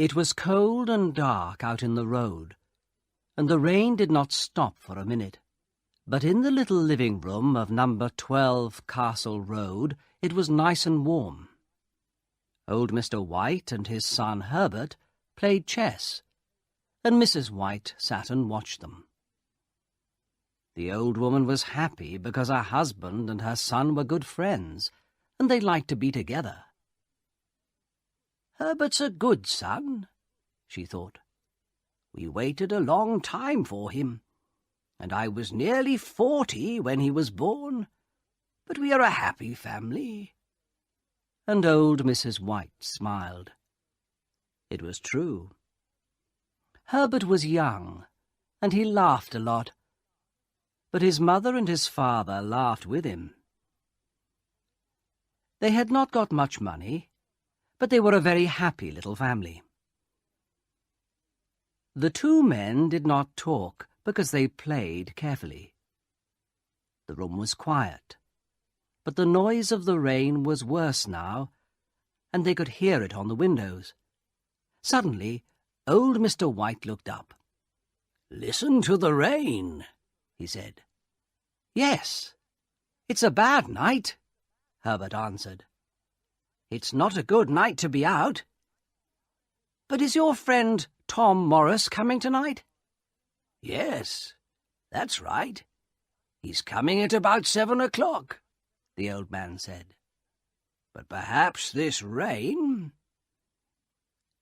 It was cold and dark out in the road, and the rain did not stop for a minute. But in the little living room of number 12 Castle Road it was nice and warm. Old Mr. White and his son Herbert played chess, and Mrs. White sat and watched them. The old woman was happy because her husband and her son were good friends, and they liked to be together. "Herbert's a good son," she thought. "We waited a long time for him, and I was nearly 40 when he was born, but we are a happy family." And old Mrs. White smiled. It was true. Herbert was young, and he laughed a lot, but his mother and his father laughed with him. They had not got much money, but they were a very happy little family. The two men did not talk because they played carefully. The room was quiet, but the noise of the rain was worse now, and they could hear it on the windows. Suddenly, old Mr. White looked up. "Listen to the rain," he said. "Yes, it's a bad night," Herbert answered. "It's not a good night to be out. But is your friend Tom Morris coming tonight?" "Yes, that's right. He's coming at about 7 o'clock, the old man said. "But perhaps this rain—"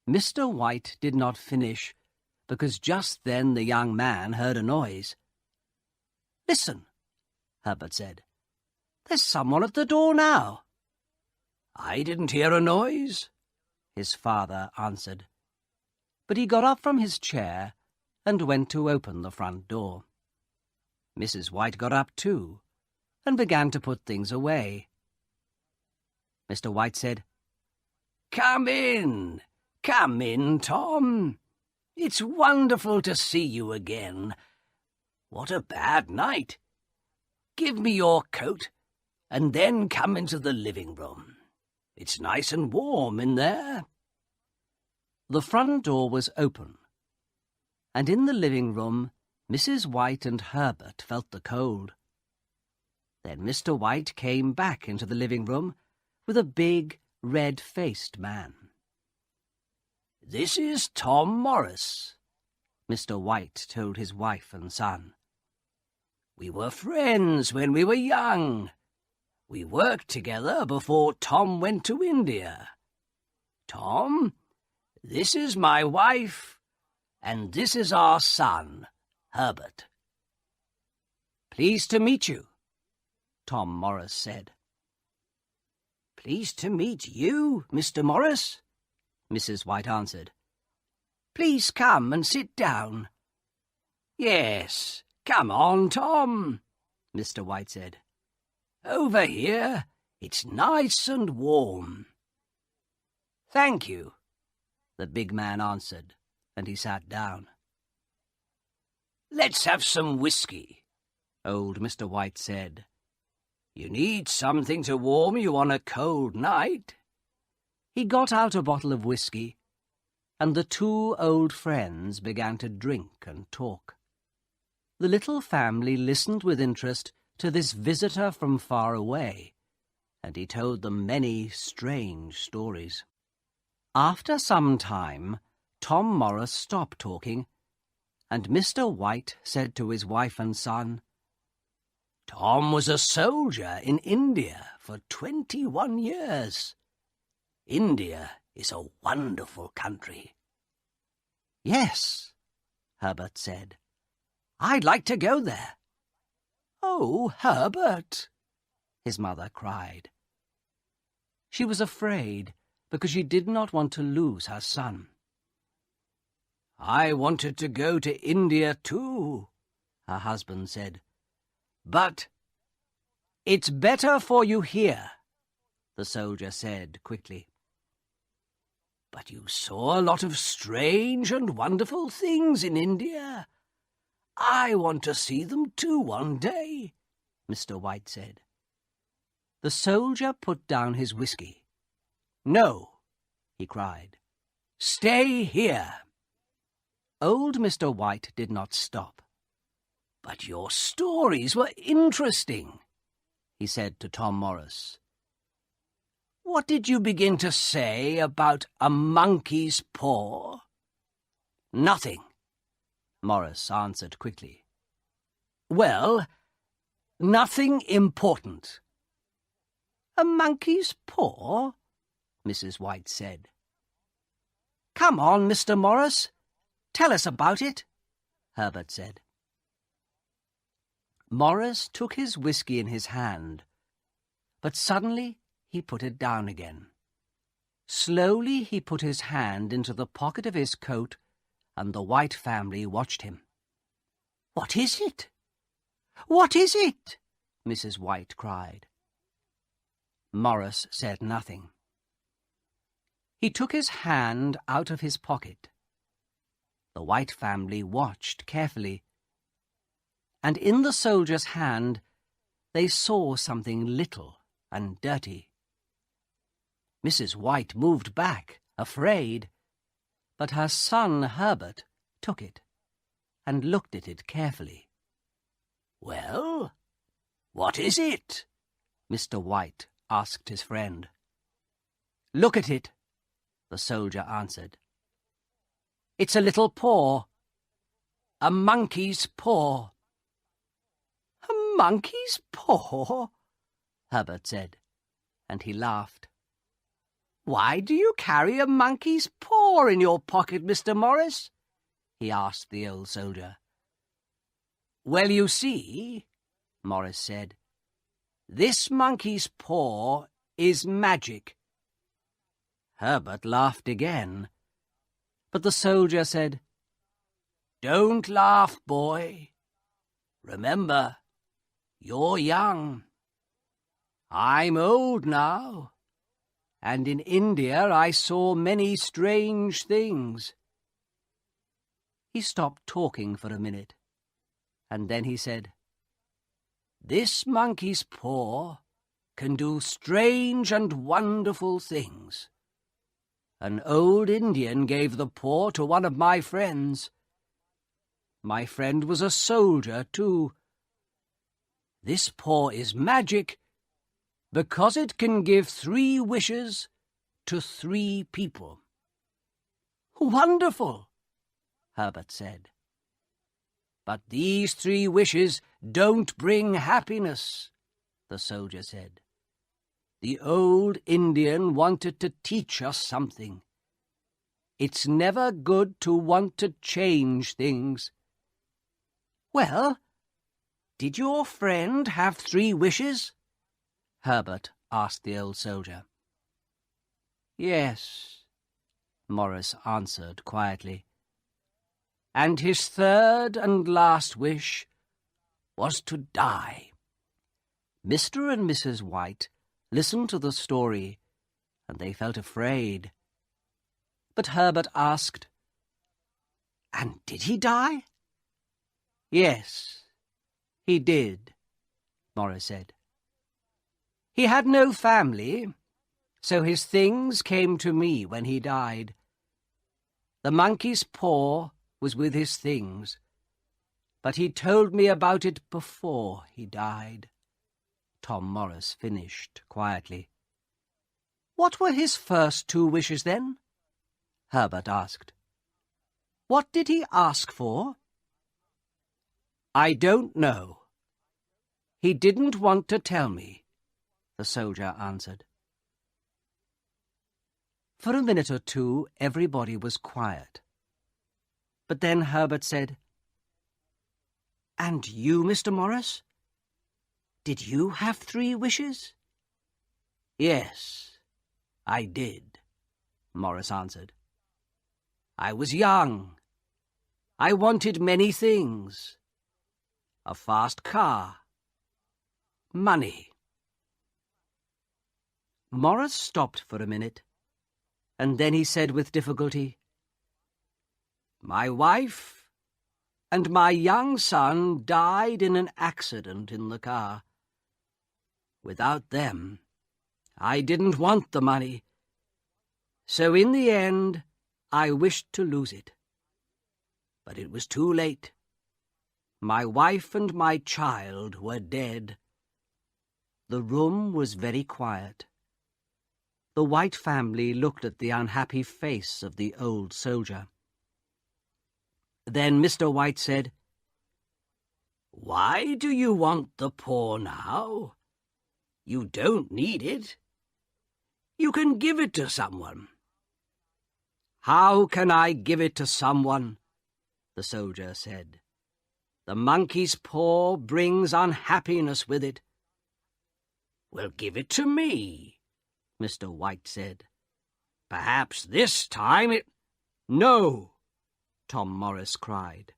Mr. White did not finish, because just then the young man heard a noise. "Listen," Herbert said. "There's someone at the door now." "I didn't hear a noise," his father answered. But he got up from his chair and went to open the front door. Mrs. White got up too, and began to put things away. Mr. White said, Come in, Tom. It's wonderful to see you again. What a bad night. Give me your coat, and then come into the living room. It's nice and warm in there." The front door was open, and in the living room Mrs. White and Herbert felt the cold. Then Mr. White came back into the living room with a big, red-faced man. "This is Tom Morris," Mr. White told his wife and son. "We were friends when we were young. We worked together before Tom went to India. Tom, this is my wife, and this is our son, Herbert." "Pleased to meet you," Tom Morris said. "Pleased to meet you, Mr. Morris," Mrs. White answered. "Please come and sit down." "Yes, come on, Tom," Mr. White said. "Over here, it's nice and warm." "Thank you," the big man answered, and he sat down. "Let's have some whiskey," old Mr. White said. "You need something to warm you on a cold night." He got out a bottle of whiskey, and the two old friends began to drink and talk. The little family listened with interest to this visitor from far away, and he told them many strange stories. After some time, Tom Morris stopped talking, and Mr. White said to his wife and son, "Tom was a soldier in India for 21 years. India is a wonderful country." "Yes," Herbert said. "I'd like to go there." "Oh, Herbert!" his mother cried. She was afraid because she did not want to lose her son. "I wanted to go to India too," her husband said. "But—" "It's better for you here," the soldier said quickly. "But you saw a lot of strange and wonderful things in India. I want to see them too one day," Mr. White said. The soldier put down his whiskey. "No," he cried. Stay here." Old Mr. White did not stop. "But your stories were interesting," he said to Tom Morris. "What did you begin to say about a monkey's paw?" "Nothing," Morris answered quickly. "Well, nothing important." "A monkey's paw?" Mrs. White said. "Come on, Mr. Morris, tell us about it," Herbert said. Morris took his whiskey in his hand, but suddenly he put it down again. Slowly he put his hand into the pocket of his coat, and the White family watched him. "What is it? What is it?" Mrs. White cried. Morris said nothing. He took his hand out of his pocket. The White family watched carefully, and in the soldier's hand they saw something little and dirty. Mrs. White moved back, afraid, but her son Herbert took it and looked at it carefully. "Well, what is it?" Mr. White asked his friend. "Look at it," the soldier answered. "It's a little paw. A monkey's paw." "A monkey's paw?" Herbert said, and he laughed. "Why do you carry a monkey's paw in your pocket, Mr. Morris?" he asked the old soldier. "Well, you see," Morris said, "this monkey's paw is magic." Herbert laughed again, but the soldier said, "Don't laugh, boy. Remember, you're young. I'm old now, and in India I saw many strange things." He stopped talking for a minute, and then he said, "This monkey's paw can do strange and wonderful things. An old Indian gave the paw to one of my friends. My friend was a soldier, too. This paw is magic because it can give 3 wishes to 3 people." "Wonderful," Herbert said. "But these 3 wishes don't bring happiness," the soldier said. "The old Indian wanted to teach us something. It's never good to want to change things." "Well, did your friend have 3 wishes?" Herbert asked the old soldier. "Yes," Morris answered quietly. "And his 3rd and last wish was to die." Mr. and Mrs. White listened to the story, and they felt afraid. But Herbert asked, "And did he die?" "Yes, he did," Morris said. "He had no family, so his things came to me when he died. The monkey's paw was with his things, but he told me about it before he died." Tom Morris finished quietly. "What were his first 2 wishes, then?" Herbert asked. "What did he ask for?" "I don't know. He didn't want to tell me," the soldier answered. For a minute or 2, everybody was quiet. But then Herbert said, "And you, Mr. Morris? Did you have 3 wishes?" "Yes, I did," Morris answered. "I was young. I wanted many things. A fast car. Money." Morris stopped for a minute, and then he said with difficulty, "My wife and my young son died in an accident in the car. Without them, I didn't want the money. So in the end, I wished to lose it. But it was too late. My wife and my child were dead. The room was very quiet. The White family looked at the unhappy face of the old soldier. Then Mr. White said, "Why do you want the paw now? You don't need it. You can give it to someone." "How can I give it to someone?" the soldier said. "The monkey's paw brings unhappiness with it." "Well, give it to me," Mr. White said. "Perhaps this time it—" "No," Tom Morris cried.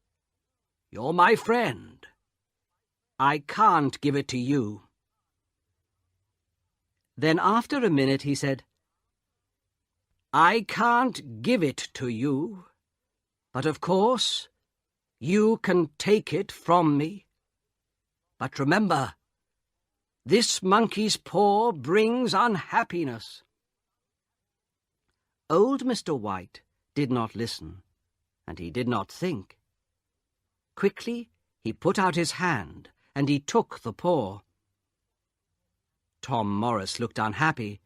"You're my friend. I can't give it to you." Then after a minute he said, "I can't give it to you, but of course you can take it from me. But remember, this monkey's paw brings unhappiness." Old Mr. White did not listen, and he did not think. Quickly he put out his hand, and he took the paw. Tom Morris looked unhappy,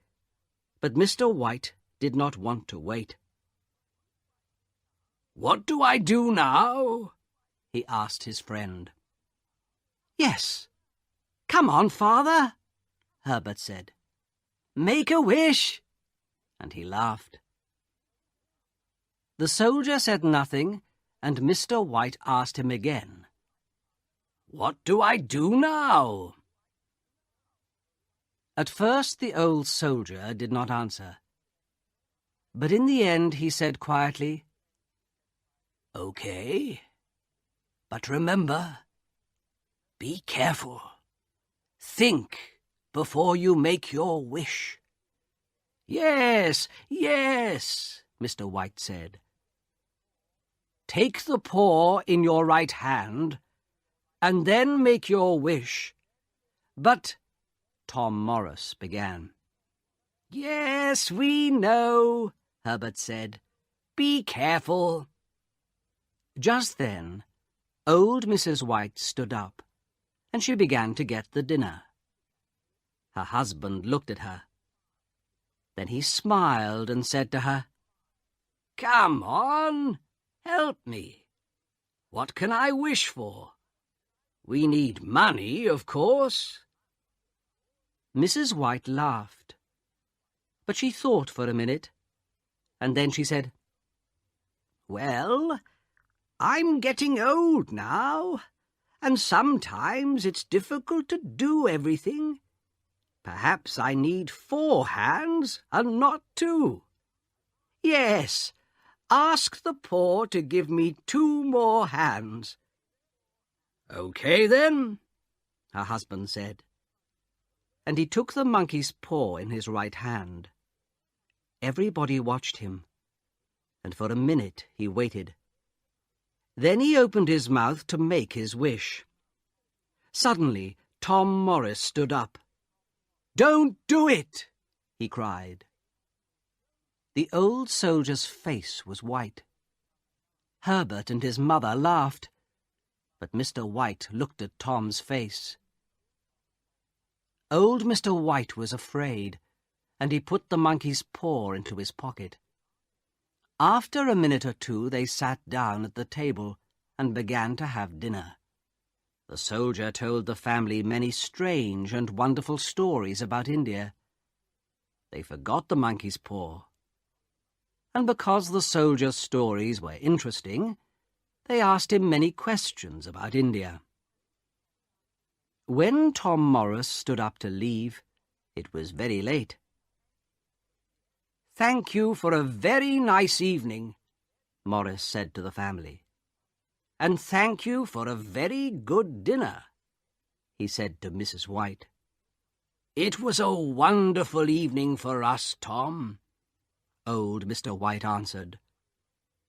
but Mr. White did not want to wait. "What do I do now?" he asked his friend. "Yes, come on, father," Herbert said. "Make a wish," and he laughed. The soldier said nothing, and Mr. White asked him again, "What do I do now?" At first the old soldier did not answer, but in the end he said quietly, "Okay, but remember, be careful. Think before you make your wish." "Yes, yes," Mr. White said. "Take the paw in your right hand, and then make your wish. But—" Tom Morris began. "Yes, we know," Herbert said. "Be careful." Just then, old Mrs. White stood up, and she began to get the dinner. Her husband looked at her. Then he smiled and said to her, "Come on, help me. What can I wish for? We need money, of course." Mrs. White laughed, but she thought for a minute, and then she said, "Well, I'm getting old now, and sometimes it's difficult to do everything. Perhaps I need 4 hands and not 2. Yes, ask the paw to give me 2 more hands." "Okay, then," her husband said. And he took the monkey's paw in his right hand. Everybody watched him, and for a minute he waited. Then he opened his mouth to make his wish. Suddenly, Tom Morris stood up. "Don't do it!" he cried. The old soldier's face was white. Herbert and his mother laughed, but Mr. White looked at Tom's face. Old Mr. White was afraid, and he put the monkey's paw into his pocket. After a minute or two they sat down at the table and began to have dinner. The soldier told the family many strange and wonderful stories about India. They forgot the monkey's paw, and because the soldier's stories were interesting, they asked him many questions about India. When Tom Morris stood up to leave, it was very late. "Thank you for a very nice evening," Morris said to the family. "And thank you for a very good dinner," he said to Mrs. White. "It was a wonderful evening for us, Tom," old Mr. White answered.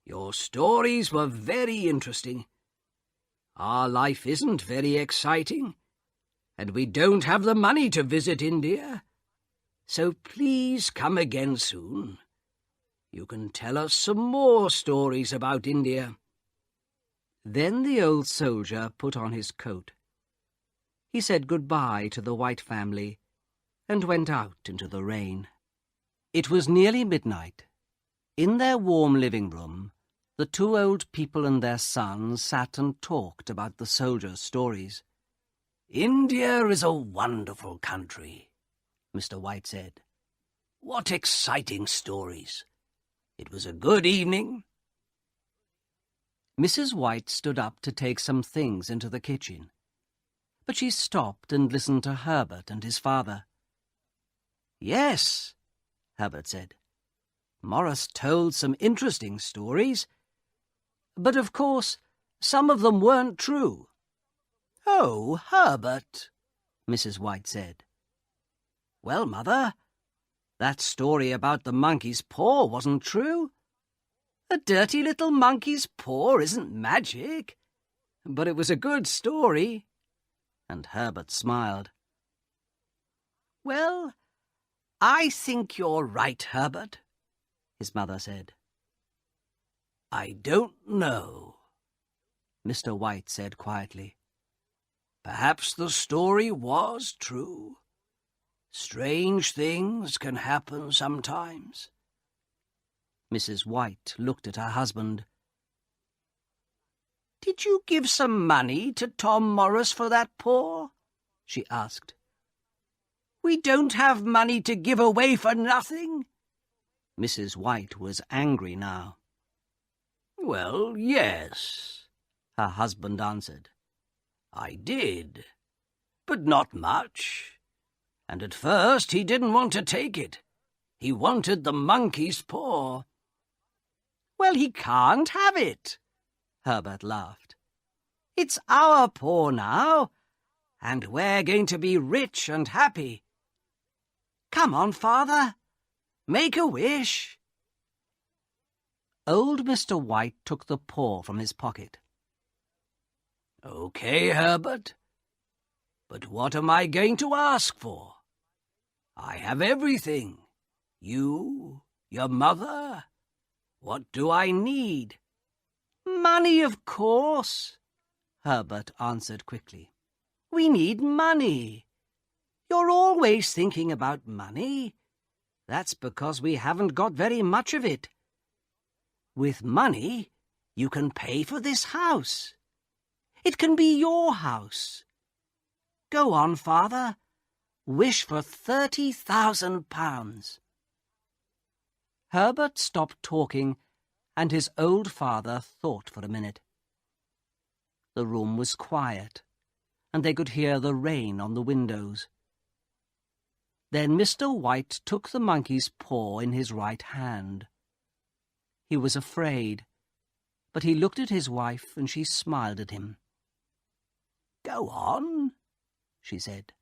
"Your stories were very interesting. Our life isn't very exciting, and we don't have the money to visit India. So please come again soon. You can tell us some more stories about India." Then the old soldier put on his coat. He said goodbye to the White family and went out into the rain. It was nearly midnight. In their warm living room, the two old people and their son sat and talked about the soldiers' stories. "India is a wonderful country," Mr. White said. "What exciting stories! It was a good evening." Mrs. White stood up to take some things into the kitchen, but she stopped and listened to Herbert and his father. "Yes," Herbert said, "Morris told some interesting stories, but of course some of them weren't true." "Oh, Herbert," Mrs. White said. "Well, Mother, that story about the monkey's paw wasn't true. A dirty little monkey's paw isn't magic, but it was a good story." And Herbert smiled. "Well, I think you're right, Herbert," his mother said. "I don't know," Mr. White said quietly. "Perhaps the story was true. Strange things can happen sometimes." Mrs. White looked at her husband. "Did you give some money to Tom Morris for that paw?" she asked. "We don't have money to give away for nothing." Mrs. White was angry now. "Well, yes," her husband answered. "I did, but not much. And at first he didn't want to take it. He wanted the monkey's paw." "Well, he can't have it," Herbert laughed. "It's our paw now, and we're going to be rich and happy. Come on, Father, make a wish." Old Mr. White took the paw from his pocket. "Okay, Herbert, but what am I going to ask for? I have everything. You, your mother. What do I need?" "Money, of course," Herbert answered quickly. "We need money. You're always thinking about money. That's because we haven't got very much of it. With money, you can pay for this house. It can be your house. Go on, Father. Wish for £30,000. Herbert stopped talking, and his old father thought for a minute. The room was quiet, and they could hear the rain on the windows. Then Mr. White took the monkey's paw in his right hand. He was afraid, but he looked at his wife, and she smiled at him. "Go on," she said.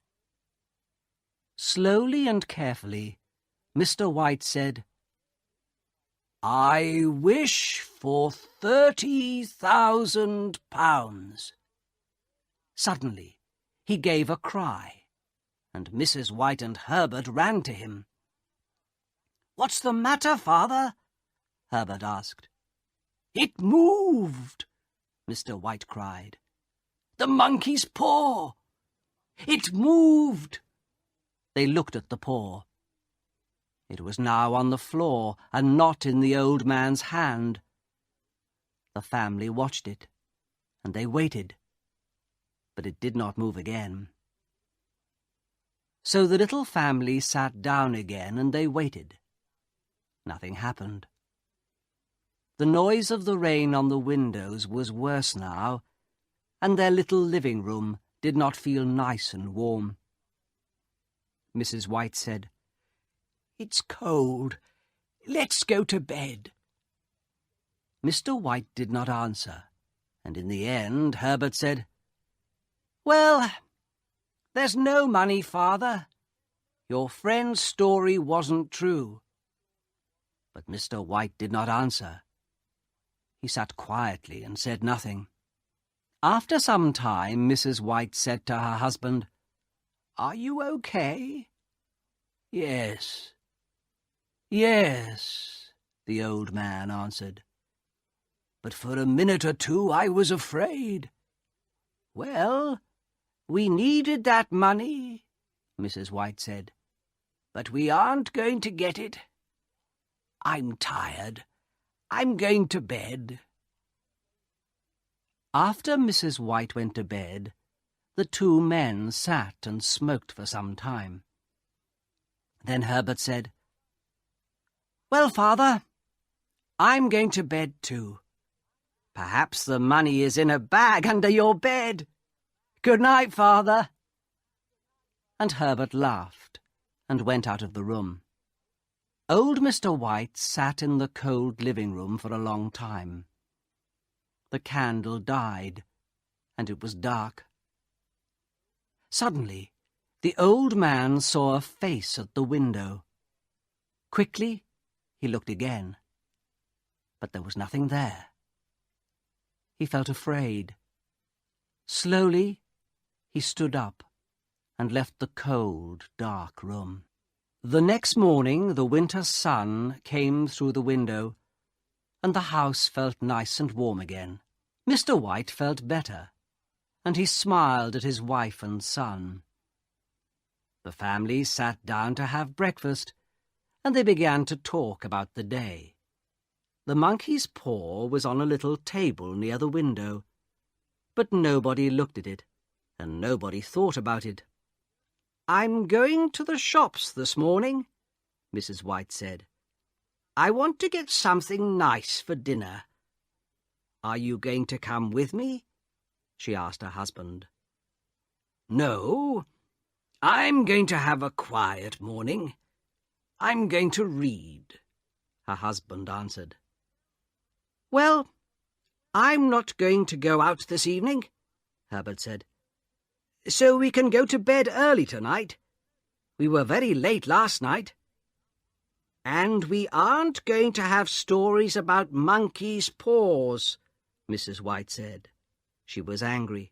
Slowly and carefully, Mr. White said, "I wish for £30,000. Suddenly, he gave a cry, and Mrs. White and Herbert ran to him. "What's the matter, Father?" Herbert asked. "It moved," Mr. White cried. "The monkey's paw! It moved!" They looked at the paw. It was now on the floor and not in the old man's hand. The family watched it, and they waited, but it did not move again. So the little family sat down again, and they waited. Nothing happened. The noise of the rain on the windows was worse now, and their little living room did not feel nice and warm. Mrs. White said, "It's cold. Let's go to bed." Mr. White did not answer, and in the end Herbert said, "Well, there's no money, Father. Your friend's story wasn't true." But Mr. White did not answer. He sat quietly and said nothing. After some time, Mrs. White said to her husband, "Are you okay?" "Yes, yes," the old man answered. "But for a minute or two I was afraid." "Well, we needed that money," Mrs. White said, "but we aren't going to get it. I'm tired. I'm going to bed." After Mrs. White went to bed, the two men sat and smoked for some time. Then Herbert said, "Well, Father, I'm going to bed too. Perhaps the money is in a bag under your bed. Good night, Father." And Herbert laughed and went out of the room. Old Mr. White sat in the cold living room for a long time. The candle died, and it was dark. Suddenly, the old man saw a face at the window. Quickly, he looked again, but there was nothing there. He felt afraid. Slowly, he stood up and left the cold, dark room. The next morning, the winter sun came through the window, and the house felt nice and warm again. Mr. White felt better, and he smiled at his wife and son. The family sat down to have breakfast, and they began to talk about the day. The monkey's paw was on a little table near the window, but nobody looked at it, and nobody thought about it. "I'm going to the shops this morning," Mrs. White said. "I want to get something nice for dinner." "Are you going to come with me?" she asked her husband. "No, I'm going to have a quiet morning. I'm going to read," her husband answered. "Well, I'm not going to go out this evening," Herbert said. "So we can go to bed early tonight. We were very late last night. And we aren't going to have stories about monkeys' paws," Mrs. White said. She was angry.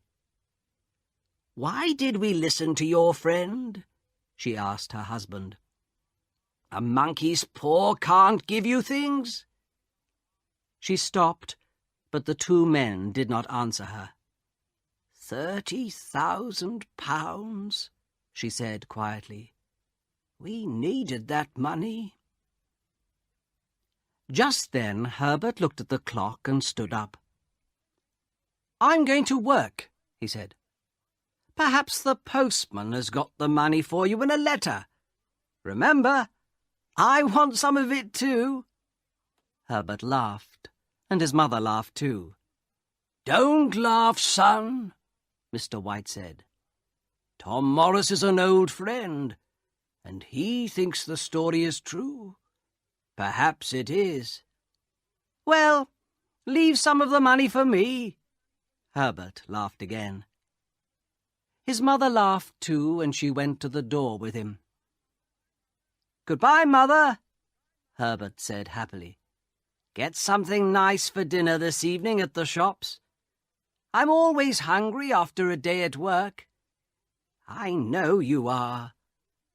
"Why did we listen to your friend?" she asked her husband. "A monkey's paw can't give you things." She stopped, but the two men did not answer her. £30,000, she said quietly. "We needed that money." Just then Herbert looked at the clock and stood up. "I'm going to work," he said. "Perhaps the postman has got the money for you in a letter. Remember, I want some of it too." Herbert laughed, and his mother laughed too. "Don't laugh, son," Mr. White said. "Tom Morris is an old friend, and he thinks the story is true. Perhaps it is." "Well, leave some of the money for me." Herbert laughed again. His mother laughed too, and she went to the door with him. "Goodbye, Mother," Herbert said happily. "Get something nice for dinner this evening at the shops. I'm always hungry after a day at work." "I know you are,"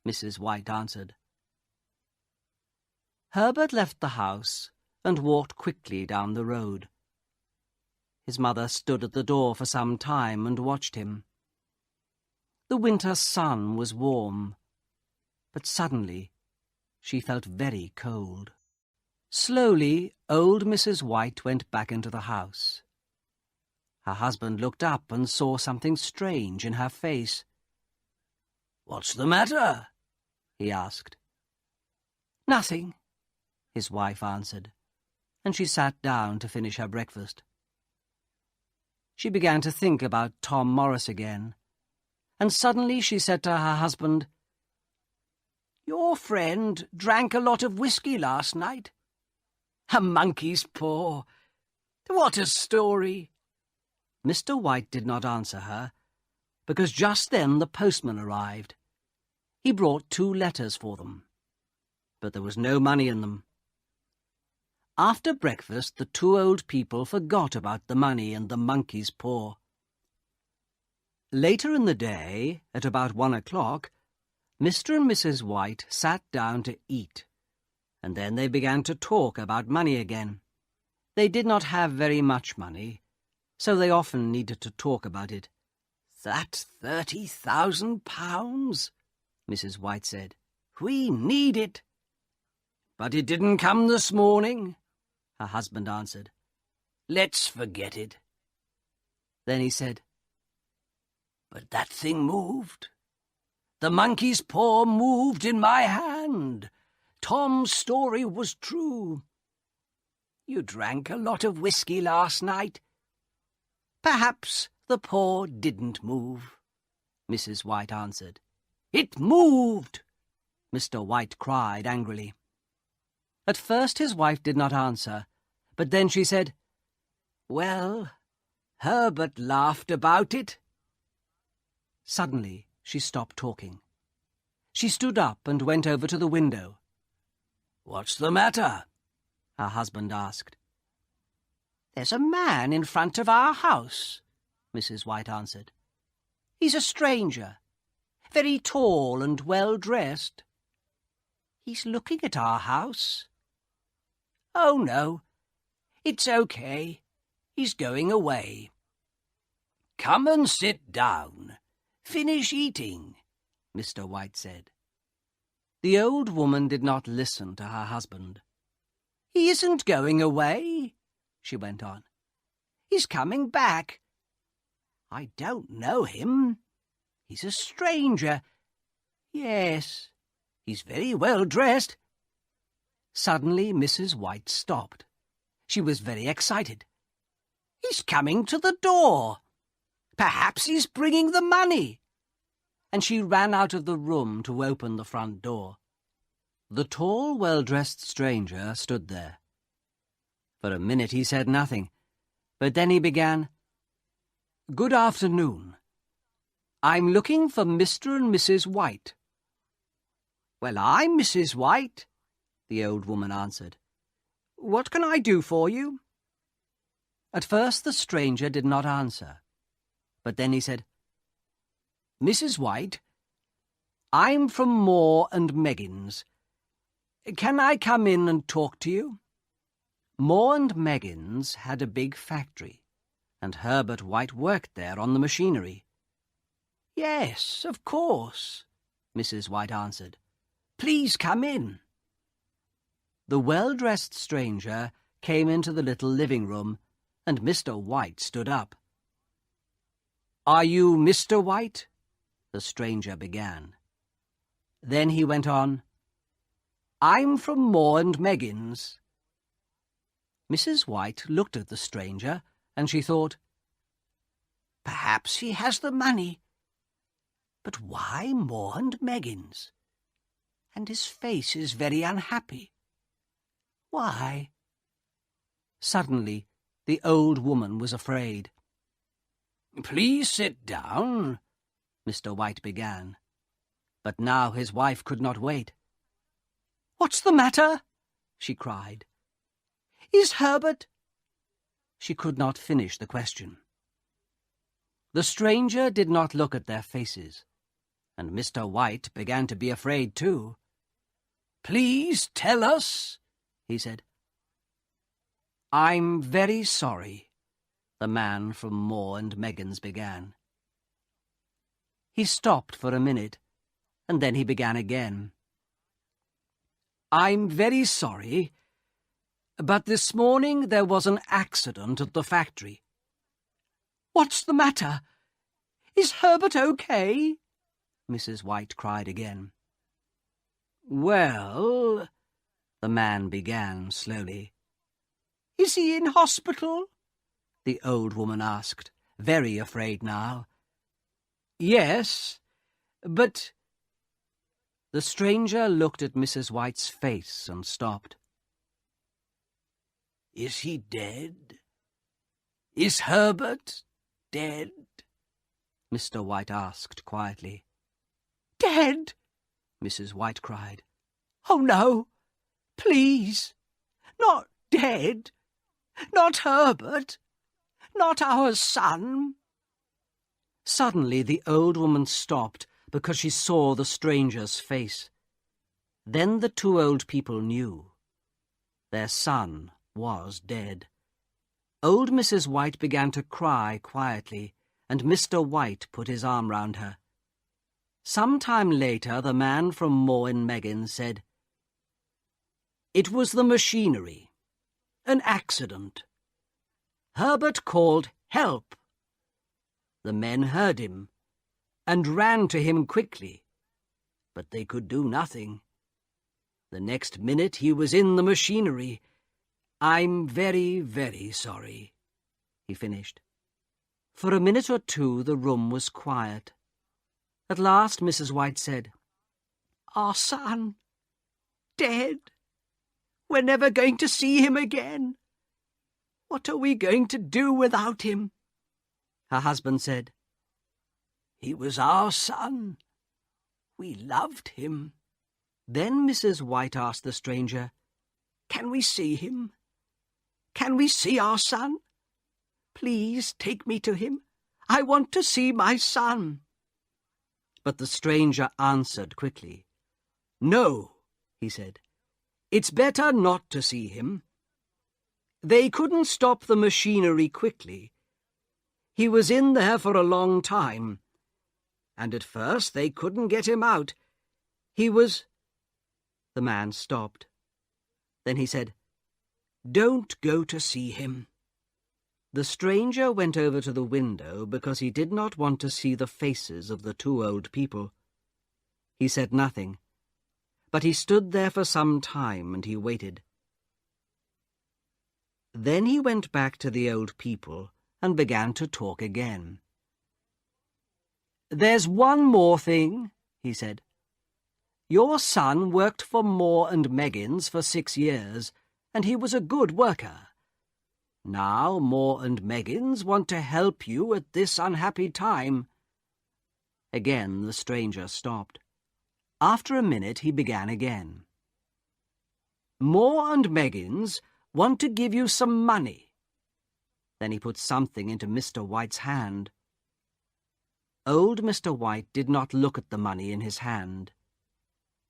Mrs. White answered. Herbert left the house and walked quickly down the road. His mother stood at the door for some time and watched him. The winter sun was warm, but suddenly she felt very cold. Slowly, old Mrs. White went back into the house. Her husband looked up and saw something strange in her face. "What's the matter?" he asked. "Nothing," his wife answered, and she sat down to finish her breakfast. She began to think about Tom Morris again, and suddenly she said to her husband, "Your friend drank a lot of whiskey last night. A monkey's paw. What a story!" Mr. White did not answer her, because just then the postman arrived. He brought 2 letters for them, but there was no money in them. After breakfast, the 2 old people forgot about the money and the monkey's paw. Later in the day, at about 1 o'clock, Mr. and Mrs. White sat down to eat, and then they began to talk about money again. They did not have very much money, so they often needed to talk about it. "That £30,000, Mrs. White said. "We need it." "But it didn't come this morning," her husband answered. "Let's forget it." Then he said, "But that thing moved. The monkey's paw moved in my hand. Tom's story was true. You drank a lot of whiskey last night. Perhaps the paw didn't move," Mrs. White answered. "It moved!" Mr. White cried angrily. At first his wife did not answer, but then she said, "Well, Herbert laughed about it." Suddenly she stopped talking. She stood up and went over to the window. "What's the matter?" her husband asked. "There's a man in front of our house," Mrs. White answered. "He's a stranger, very tall and well-dressed. He's looking at our house." "Oh, no, it's okay. He's going away." "Come and sit down. Finish eating," Mr. White said. The old woman did not listen to her husband. "He isn't going away," she went on. "He's coming back. I don't know him. He's a stranger. Yes, he's very well dressed." Suddenly Mrs. White stopped. She was very excited. "He's coming to the door. Perhaps he's bringing the money." And she ran out of the room to open the front door. The tall, well-dressed stranger stood there. For a minute he said nothing, but then he began, "Good afternoon. I'm looking for Mr. and Mrs. White." "Well, I'm Mrs. White," the old woman answered. "What can I do for you?" At first the stranger did not answer, but then he said, "Mrs. White, I'm from Moore and Meggins. Can I come in and talk to you?" Moore and Meggins had a big factory, and Herbert White worked there on the machinery. "Yes, of course," Mrs. White answered. "Please come in." The well-dressed stranger came into the little living room, and Mr. White stood up. "Are you Mr. White?" the stranger began. Then he went on, "I'm from Moore and Meggins." Mrs. White looked at the stranger, and she thought, "Perhaps he has the money. But why Moore and Meggins? And his face is very unhappy. Why?" Suddenly the old woman was afraid. "Please sit down," Mr. White began. But now his wife could not wait. "What's the matter?" she cried. "Is Herbert—" She could not finish the question. The stranger did not look at their faces, and Mr. White began to be afraid too. "Please tell us," he said. "I'm very sorry," the man from Moore and Meggins began. He stopped for a minute, and then he began again. "I'm very sorry, but this morning there was an accident at the factory." "What's the matter? Is Herbert okay?" Mrs. White cried again. "Well," the man began slowly. "Is he in hospital?" the old woman asked, very afraid now. "Yes, but—" The stranger looked at Mrs. White's face and stopped. "Is he dead? Is Herbert dead?" Mr. White asked quietly. "Dead?" Mrs. White cried. "Oh, no! Please! Not dead! Not Herbert! Not our son!" Suddenly the old woman stopped because she saw the stranger's face. Then the two old people knew Their son was dead. Old Mrs. White began to cry quietly, and Mr. White put his arm round her. Some time later, the man from Moore and Meggins said, "It was the machinery. An accident. Herbert called help. The men heard him and ran to him quickly, but they could do nothing. The next minute he was in the machinery. I'm very, very sorry," he finished. For a minute or two the room was quiet. At last Mrs. White said, "Our son, dead. We're never going to see him again. What are we going to do without him?" Her husband said, "He was our son. We loved him." Then Mrs. White asked the stranger, "Can we see him? Can we see our son? Please take me to him. I want to see my son." But the stranger answered quickly. "No," he said. "It's better not to see him. They couldn't stop the machinery quickly. He was in there for a long time, and at first they couldn't get him out. He was—" The man stopped. Then he said, "Don't go to see him." The stranger went over to the window because he did not want to see the faces of the two old people. He said nothing, but he stood there for some time and he waited. Then he went back to the old people and began to talk again. "There's one more thing," he said. "Your son worked for Moore and Meggins for 6 years, and he was a good worker. Now Moore and Meggins want to help you at this unhappy time." Again the stranger stopped. After a minute he began again. "Moore and Meggins want to give you some money." Then he put something into Mr. White's hand. Old Mr. White did not look at the money in his hand.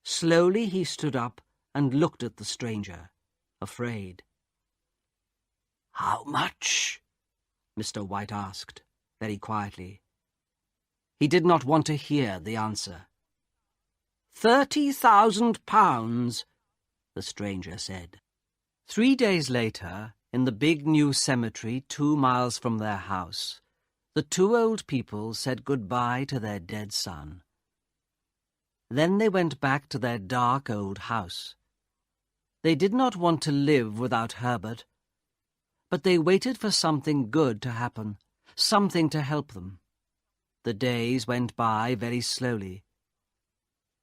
Slowly he stood up and looked at the stranger, afraid. "How much?" Mr. White asked, very quietly. He did not want to hear the answer. £30,000, the stranger said. 3 days later, in the big new cemetery 2 miles from their house, the two old people said goodbye to their dead son. Then they went back to their dark old house. They did not want to live without Herbert, but they waited for something good to happen, something to help them. The days went by very slowly.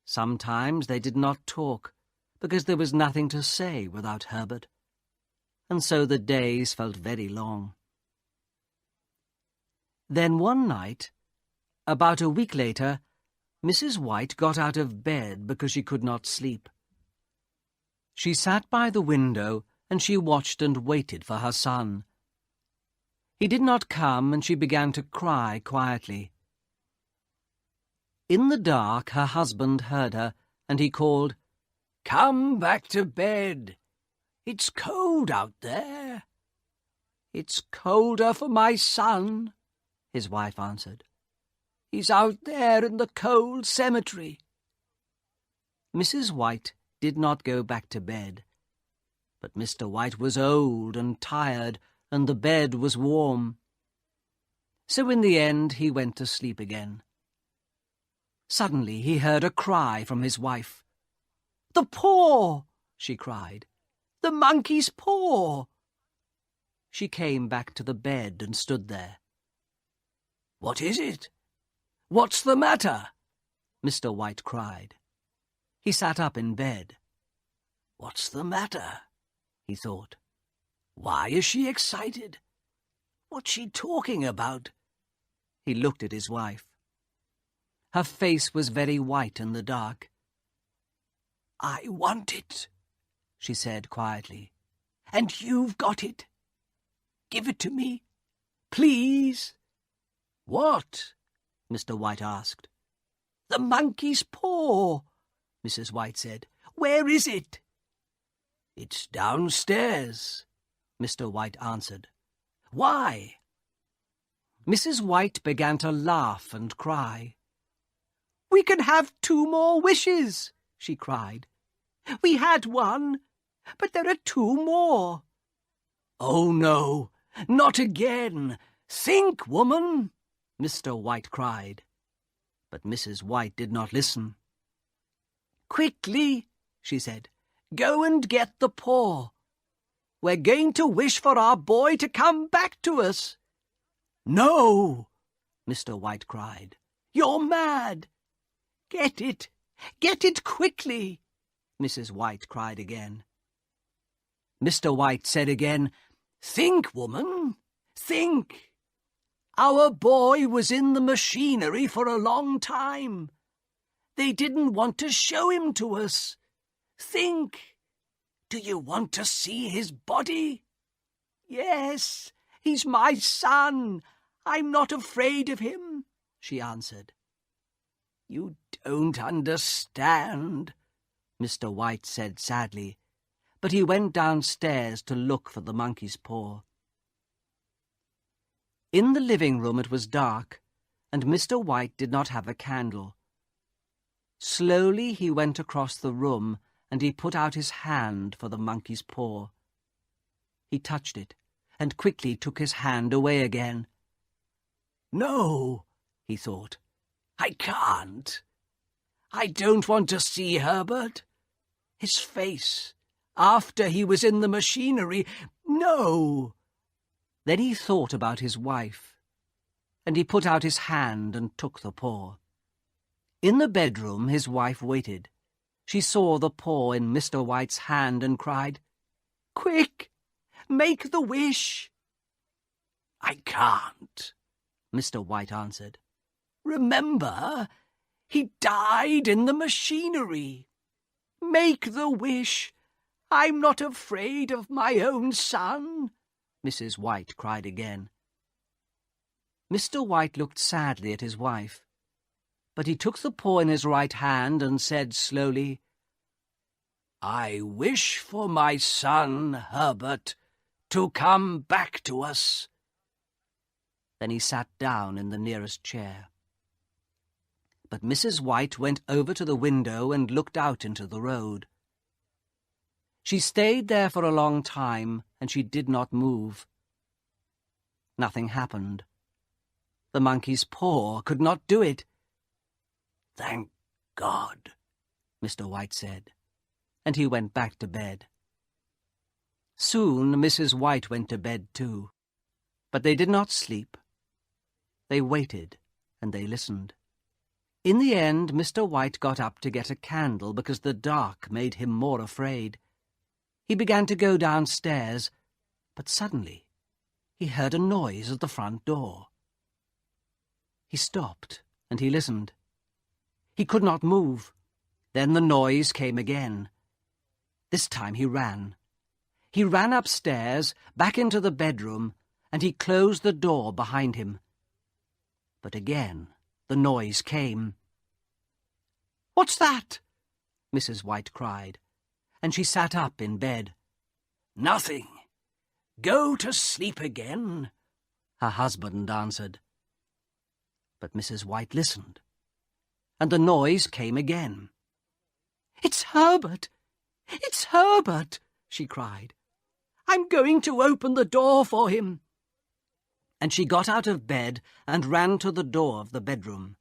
Sometimes they did not talk, because there was nothing to say without Herbert, and so the days felt very long. Then one night, about a week later, Mrs. White got out of bed because she could not sleep. She sat by the window and she watched and waited for her son. He did not come, and she began to cry quietly. In the dark her husband heard her, and he called, "Come back to bed. It's cold out there." "It's colder for my son," his wife answered. "He's out there in the cold cemetery." Mrs. White did not go back to bed. But Mr. White was old and tired, and the bed was warm. So in the end he went to sleep again. Suddenly he heard a cry from his wife. "The paw!" she cried. "The monkey's paw!" She came back to the bed and stood there. "What is it? What's the matter?" Mr. White cried. He sat up in bed. "What's the matter?" he thought. "Why is she excited? What's she talking about?" He looked at his wife. Her face was very white in the dark. "I want it," she said quietly. "And you've got it. Give it to me, please." "What?" Mr. White asked. "The monkey's paw," Mrs. White said. "Where is it?" "It's downstairs," Mr. White answered. "Why?" Mrs. White began to laugh and cry. "We can have 2 more wishes," she cried. "We had 1, but there are 2 more." "Oh, no, not again! Think, woman!" Mr. White cried. But Mrs. White did not listen. "Quickly," she said, "go and get the paw. We're going to wish for our boy to come back to us." "No!" Mr. White cried. "You're mad!" Get it quickly," Mrs. White cried again. Mr. White said again, "Think, woman, think. Our boy was in the machinery for a long time. They didn't want to show him to us. Think. Do you want to see his body?" "Yes, he's my son. I'm not afraid of him," she answered. "You don't understand," Mr. White said sadly, but he went downstairs to look for the monkey's paw. In the living room it was dark, and Mr. White did not have a candle. Slowly he went across the room, and he put out his hand for the monkey's paw. He touched it, and quickly took his hand away again. "No," he thought, "I can't. I don't want to see Herbert. His face, after he was in the machinery, no." Then he thought about his wife, and he put out his hand and took the paw. In the bedroom his wife waited. She saw the paw in Mr. White's hand and cried, "Quick, make the wish." "I can't," Mr. White answered. "Remember, he died in the machinery. Make the wish. I'm not afraid of my own son," Mrs. White cried again. Mr. White looked sadly at his wife, but he took the paw in his right hand and said slowly, "I wish for my son, Herbert, to come back to us." Then he sat down in the nearest chair. But Mrs. White went over to the window and looked out into the road. She stayed there for a long time, and she did not move. Nothing happened. The monkey's paw could not do it. "Thank God," Mr. White said, and he went back to bed. Soon Mrs. White went to bed too, but they did not sleep. They waited, and they listened. In the end, Mr. White got up to get a candle because the dark made him more afraid. He began to go downstairs, but suddenly he heard a noise at the front door. He stopped, and he listened. He could not move. Then the noise came again. This time he ran. He ran upstairs, back into the bedroom, and he closed the door behind him. But again the noise came. "What's that?" Mrs. White cried, and she sat up in bed. "Nothing. Go to sleep again," her husband answered. But Mrs. White listened, and the noise came again. "It's Herbert! It's Herbert!" she cried. "I'm going to open the door for him." And she got out of bed and ran to the door of the bedroom.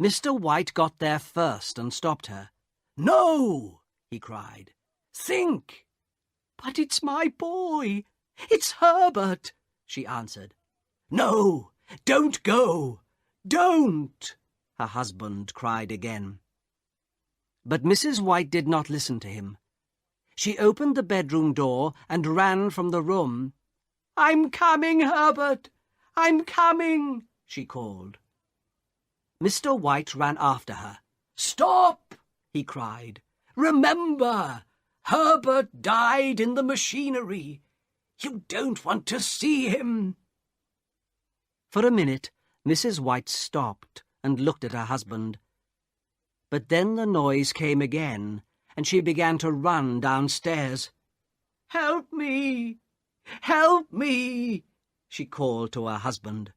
Mr. White got there first and stopped her. "No!" he cried. "Think!" "But it's my boy! It's Herbert!" she answered. "No! Don't go! Don't!" her husband cried again. But Mrs. White did not listen to him. She opened the bedroom door and ran from the room. "I'm coming, Herbert! I'm coming!" she called. Mr. White ran after her. "Stop!" he cried. "Remember, Herbert died in the machinery. You don't want to see him." For a minute, Mrs. White stopped and looked at her husband. But then the noise came again, and she began to run downstairs. "Help me! Help me!" she called to her husband.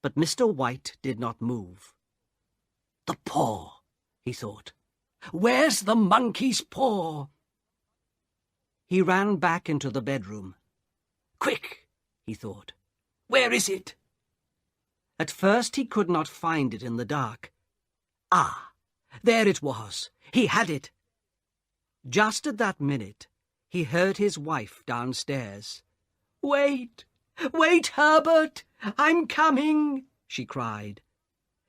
But Mr. White did not move. "The paw," he thought. "Where's the monkey's paw?" He ran back into the bedroom. "Quick," he thought. "Where is it?" At first he could not find it in the dark. Ah, there it was. He had it. Just at that minute, he heard his wife downstairs. "Wait! Wait, Herbert! I'm coming!" she cried.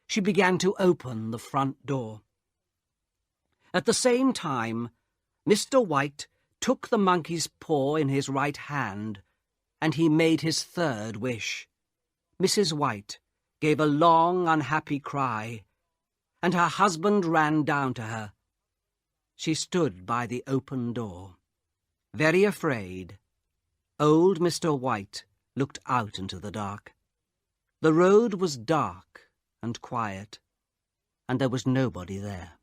She began to open the front door. At the same time, Mr. White took the monkey's paw in his right hand, and he made his third wish. Mrs. White gave a long, unhappy cry, and her husband ran down to her. She stood by the open door. Very afraid, old Mr. White looked out into the dark. The road was dark and quiet, and there was nobody there.